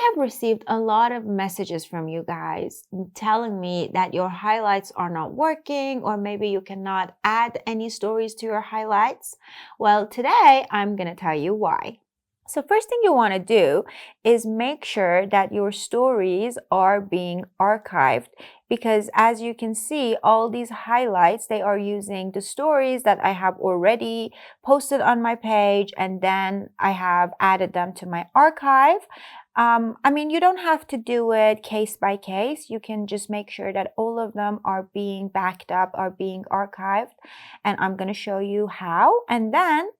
have received a lot of messages from you guys telling me that your highlights are not working, or maybe you cannot add any stories to your highlights. Well, today I'm going to tell you why. So first thing you want to do is make sure that your stories are being archived, because as you can see, all these highlights, they are using the stories that I have already posted on my page, and then I have added them to my archive. I mean, you don't have to do it case by case. You can just make sure that all of them are being backed up, are being archived, and I'm going to show you how, and then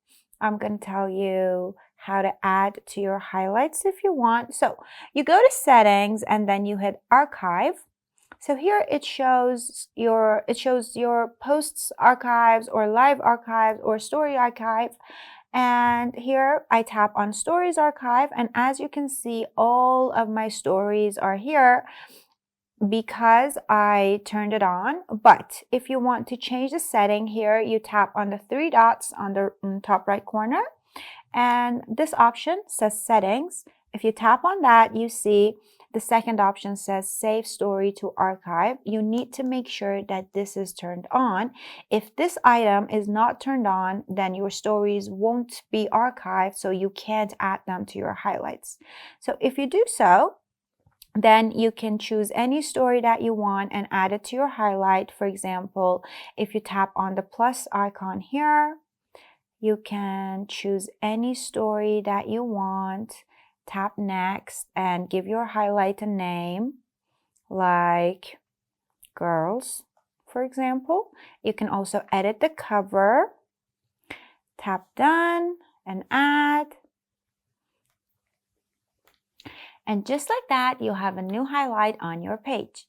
I'm going to tell you how to add to your highlights if you want. So you go to settings and then you hit archive. So here it shows your posts archives or live archives or story archive. And here I tap on stories archive, and as you can see, all of my stories are here because I turned it on. But if you want to change the setting, here you tap on the three dots on the top right corner, and this option says settings. If you tap on that, you see the second option says save story to archive. You need to make sure that this is turned on. If this item is not turned on, then your stories won't be archived, so you can't add them to your highlights. So if you do so, then you can choose any story that you want and add it to your highlight. For example, if you tap on the plus icon here, you can choose any story that you want, tap next, and give your highlight a name, like girls, for example. You can also edit the cover, tap done, and add. And just like that, you'll have a new highlight on your page.